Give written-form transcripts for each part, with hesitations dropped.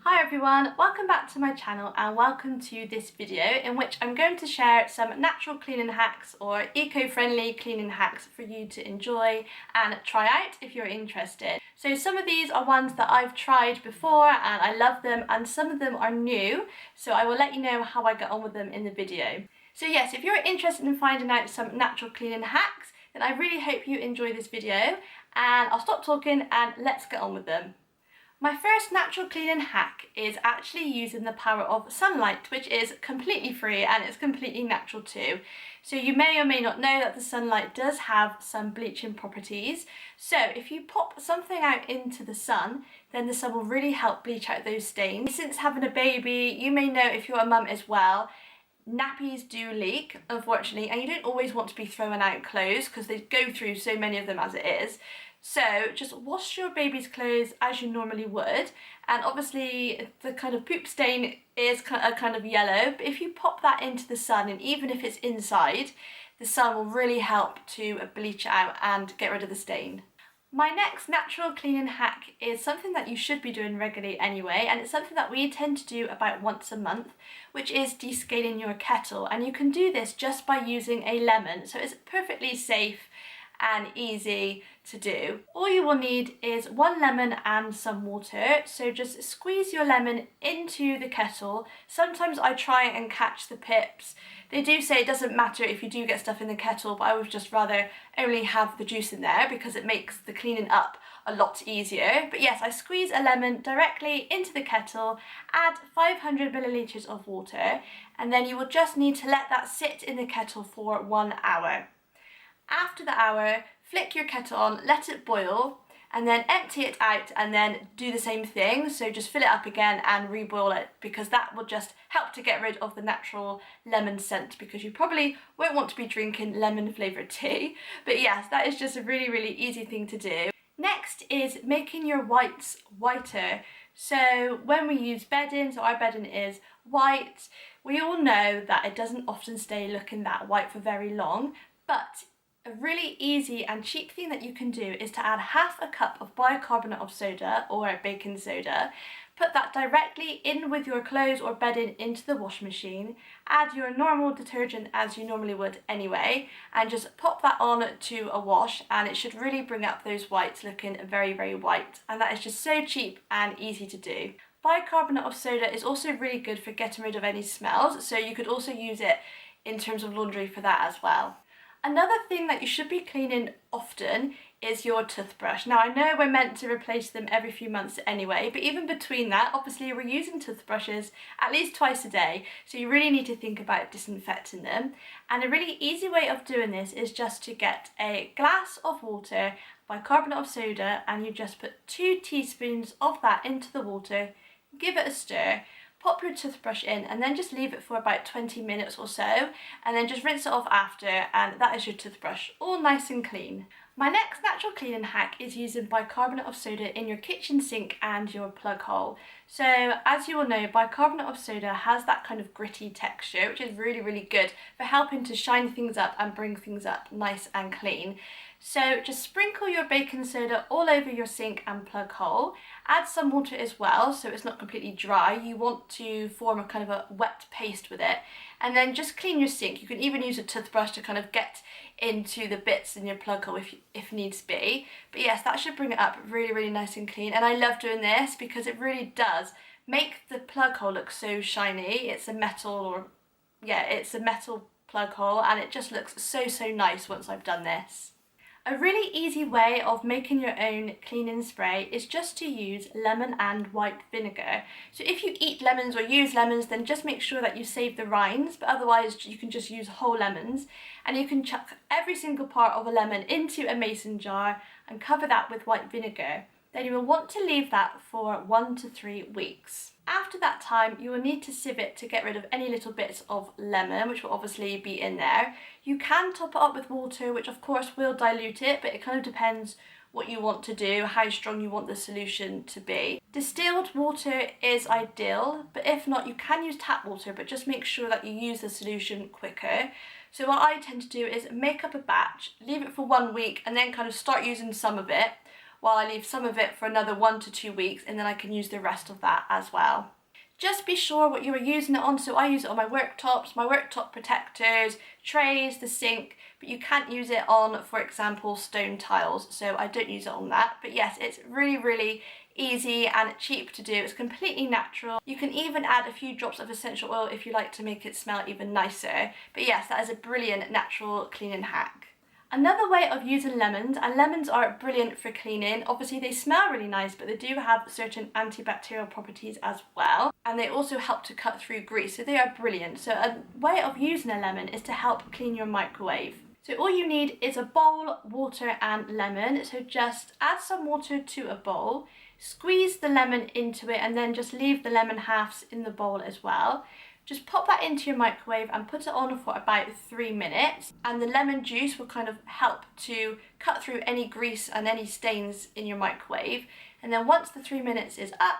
Hi everyone, welcome back to my channel and welcome to this video in which I'm going to share some natural cleaning hacks or eco-friendly cleaning hacks for you to enjoy and try out if you're interested. So some of these are ones that I've tried before and I love them, and some of them are new, so I will let you know how I get on with them in the video. So yes, if you're interested in finding out some natural cleaning hacks, then I really hope you enjoy this video, and I'll stop talking and let's get on with them. My first natural cleaning hack is actually using the power of sunlight, which is completely free and it's completely natural too. So you may or may not know that the sunlight does have some bleaching properties. So if you pop something out into the sun, then the sun will really help bleach out those stains. Since having a baby, you may know, if you're a mum as well, nappies do leak, unfortunately, and you don't always want to be throwing out clothes because they go through so many of them as it is. So just wash your baby's clothes as you normally would, and obviously the kind of poop stain is a kind of yellow, but if you pop that into the sun, and even if it's inside, the sun will really help to bleach it out and get rid of the stain. My next natural cleaning hack is something that you should be doing regularly anyway, and it's something that we tend to do about once a month, which is descaling your kettle. And you can do this just by using a lemon, so it's perfectly safe and easy to do. All you will need is one lemon and some water, so just squeeze your lemon into the kettle. Sometimes I try and catch the pips. They do say it doesn't matter if you do get stuff in the kettle, but I would just rather only have the juice in there because it makes the cleaning up a lot easier. But yes, I squeeze a lemon directly into the kettle, add 500 milliliters of water, and then you will just need to let that sit in the kettle for 1 hour. After the hour, flick your kettle on, let it boil, and then empty it out and then do the same thing. So just fill it up again and reboil it, because that will just help to get rid of the natural lemon scent, because you probably won't want to be drinking lemon flavoured tea. But yes, that is just a really easy thing to do. Next is making your whites whiter. So when we use bedding, so our bedding is white, we all know that it doesn't often stay looking that white for very long, but a really easy and cheap thing that you can do is to add half a cup of bicarbonate of soda or baking soda, put that directly in with your clothes or bedding into the washing machine, add your normal detergent as you normally would anyway, and just pop that on to a wash, and it should really bring up those whites looking very white. And that is just so cheap and easy to do. Bicarbonate of soda is also really good for getting rid of any smells, so you could also use it in terms of laundry for that as well. Another thing that you should be cleaning often is your toothbrush. Now, I know we're meant to replace them every few months anyway, but even between that, obviously we're using toothbrushes at least twice a day, so you really need to think about disinfecting them. And a really easy way of doing this is just to get a glass of water, bicarbonate of soda, and you just put 2 teaspoons of that into the water, give it a stir, pop your toothbrush in, and then just leave it for about 20 minutes or so, and then just rinse it off after, and that is your toothbrush all nice and clean. My next natural cleaning hack is using bicarbonate of soda in your kitchen sink and your plug hole. So as you all know, bicarbonate of soda has that kind of gritty texture, which is really good for helping to shine things up and bring things up nice and clean. So just sprinkle your baking soda all over your sink and plug hole. Add some water as well, so it's not completely dry. You want to form a kind of a wet paste with it. And then just clean your sink. You can even use a toothbrush to kind of get into the bits in your plug hole if needs be. But yes, that should bring it up really nice and clean. And I love doing this because it really does make the plug hole look so shiny. It's a metal plug hole, and it just looks so nice once I've done this. A really easy way of making your own cleaning spray is just to use lemon and white vinegar. So if you eat lemons or use lemons, then just make sure that you save the rinds, but otherwise you can just use whole lemons. And you can chuck every single part of a lemon into a mason jar and cover that with white vinegar. Then you will want to leave that for 1 to 3 weeks. After that time, you will need to sieve it to get rid of any little bits of lemon, which will obviously be in there. You can top it up with water, which of course will dilute it, but it kind of depends what you want to do, how strong you want the solution to be. Distilled water is ideal, but if not, you can use tap water, but just make sure that you use the solution quicker. So what I tend to do is make up a batch, leave it for 1 week, and then kind of start using some of it. while I leave some of it for another 1 to 2 weeks, and then I can use the rest of that as well. Just be sure what you are using it on. So I use it on my worktop protectors, trays, the sink, but you can't use it on, for example, stone tiles. So I don't use it on that. But yes, it's really easy and cheap to do. It's completely natural. You can even add a few drops of essential oil if you like to make it smell even nicer. But yes, that is a brilliant natural cleaning hack. Another way of using lemons, and lemons are brilliant for cleaning. Obviously they smell really nice, but they do have certain antibacterial properties as well. And they also help to cut through grease, so they are brilliant. So a way of using a lemon is to help clean your microwave. So all you need is a bowl, water and lemon. So just add some water to a bowl, squeeze the lemon into it, and then just leave the lemon halves in the bowl as well. Just pop that into your microwave and put it on for about 3 minutes, and the lemon juice will kind of help to cut through any grease and any stains in your microwave. And then once the 3 minutes is up,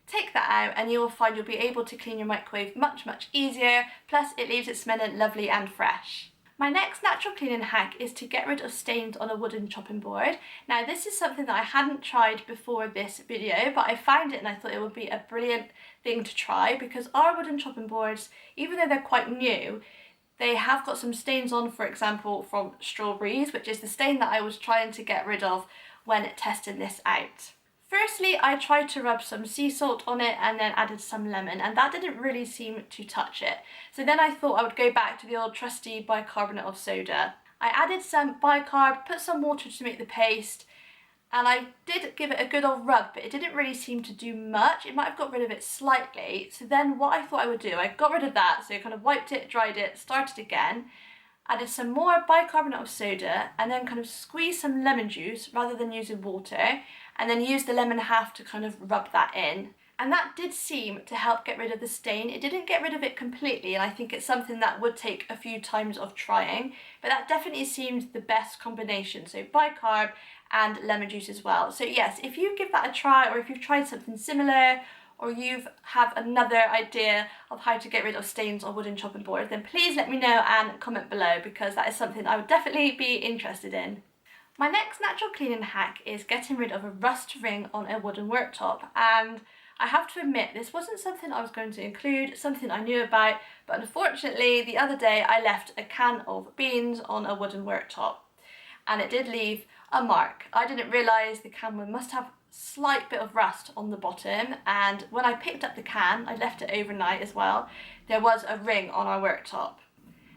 take that out and you'll find you'll be able to clean your microwave much easier, plus it leaves it smelling lovely and fresh. My next natural cleaning hack is to get rid of stains on a wooden chopping board. Now this is something that I hadn't tried before this video, but I found it and I thought it would be a brilliant thing to try, because our wooden chopping boards, even though they're quite new, they have got some stains on, for example from strawberries, which is the stain that I was trying to get rid of when testing this out. Firstly, I tried to rub some sea salt on it and then added some lemon, and that didn't really seem to touch it. So then I thought I would go back to the old trusty bicarbonate of soda. I added some bicarb, put some water to make the paste, and I did give it a good old rub, but it didn't really seem to do much. It might have got rid of it slightly. So then what I thought I would do, I got rid of that, so kind of wiped it, dried it, started again, added some more bicarbonate of soda, and then kind of squeezed some lemon juice rather than using water, and then use the lemon half to kind of rub that in. And that did seem to help get rid of the stain. It didn't get rid of it completely, and I think it's something that would take a few times of trying, but that definitely seemed the best combination. So bicarb and lemon juice as well. So yes, if you give that a try, or if you've tried something similar, or you have another idea of how to get rid of stains on wooden chopping boards, then please let me know and comment below, because that is something I would definitely be interested in. My next natural cleaning hack is getting rid of a rust ring on a wooden worktop, and I have to admit this wasn't something I was going to include, something I knew about, but unfortunately the other day I left a can of beans on a wooden worktop and it did leave a mark. I didn't realise the can must have a slight bit of rust on the bottom, and when I picked up the can, I left it overnight as well, there was a ring on our worktop.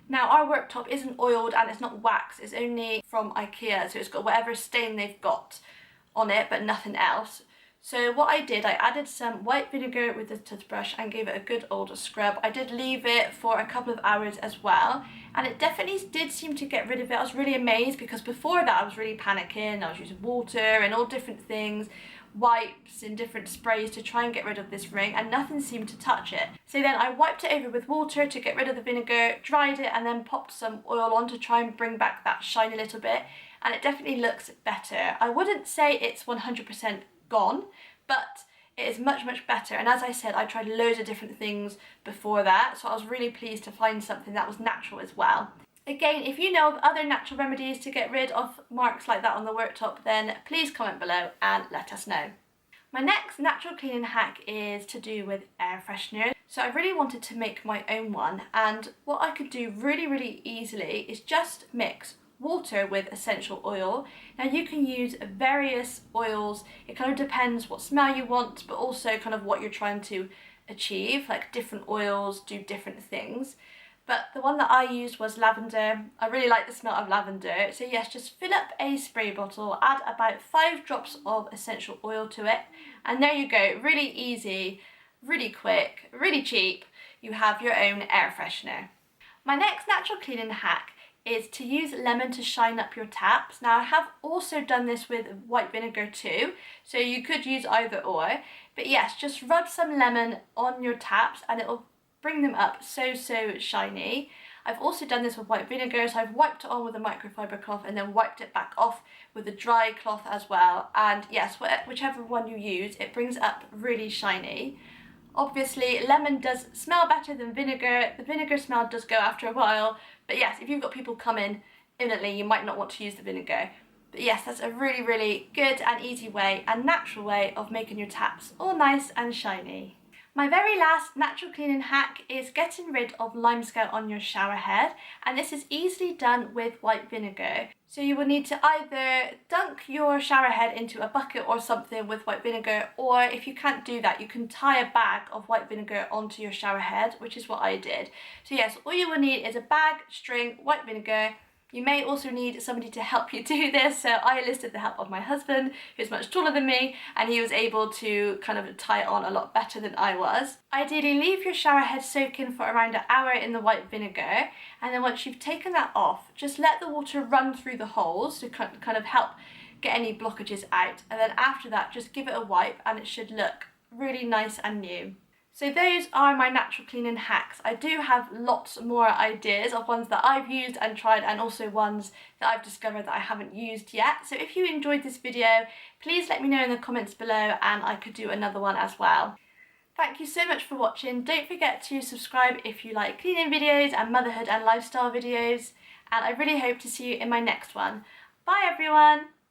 Now our worktop isn't oiled and it's not wax, it's only from IKEA, so it's got whatever stain they've got on it but nothing else. So what I did, I added some white vinegar with the toothbrush and gave it a good old scrub. I did leave it for a couple of hours as well, and it definitely did seem to get rid of it. I was really amazed, because before that I was really panicking. I was using water and all different things, wipes and different sprays to try and get rid of this ring, and nothing seemed to touch it. So then I wiped it over with water to get rid of the vinegar, dried it, and then popped some oil on to try and bring back that shine a little bit, and it definitely looks better. I wouldn't say it's 100% gone, but it is much better. And as I said, I tried loads of different things before that, so I was really pleased to find something that was natural as well. Again, if you know of other natural remedies to get rid of marks like that on the worktop, then please comment below and let us know. My next natural cleaning hack is to do with air freshener. So I really wanted to make my own one, and what I could do really easily is just mix water with essential oil. Now you can use various oils, it kind of depends what smell you want, but also kind of what you're trying to achieve. Like different oils do different things, but the one that I used was lavender. I really like the smell of lavender, so yes, just fill up a spray bottle, add about 5 drops of essential oil to it, and there you go. Really easy, really quick, really cheap. You have your own air freshener. My next natural cleaning hack is to use lemon to shine up your taps. Now I have also done this with white vinegar too, so you could use either or, but yes, just rub some lemon on your taps and it will bring them up so shiny. I've also done this with white vinegar, so I've wiped it on with a microfiber cloth and then wiped it back off with a dry cloth as well, and yes, whichever one you use, it brings it up really shiny. Obviously lemon does smell better than vinegar, the vinegar smell does go after a while, but yes, if you've got people coming imminently, you might not want to use the vinegar. But yes, that's a really, really good and easy way and natural way of making your taps all nice and shiny. My very last natural cleaning hack is getting rid of limescale on your shower head, and this is easily done with white vinegar. So you will need to either dunk your shower head into a bucket or something with white vinegar, or if you can't do that, you can tie a bag of white vinegar onto your shower head, which is what I did. So yes, all you will need is a bag, string, white vinegar. You may also need somebody to help you do this, so I enlisted the help of my husband, who's much taller than me, and he was able to kind of tie it on a lot better than I was. Ideally, leave your shower head soaking for around an hour in the white vinegar, and then once you've taken that off, just let the water run through the holes to kind of help get any blockages out, and then after that, just give it a wipe and it should look really nice and new. So those are my natural cleaning hacks. I do have lots more ideas of ones that I've used and tried, and also ones that I've discovered that I haven't used yet. So if you enjoyed this video, please let me know in the comments below and I could do another one as well. Thank you so much for watching. Don't forget to subscribe if you like cleaning videos and motherhood and lifestyle videos. And I really hope to see you in my next one. Bye everyone!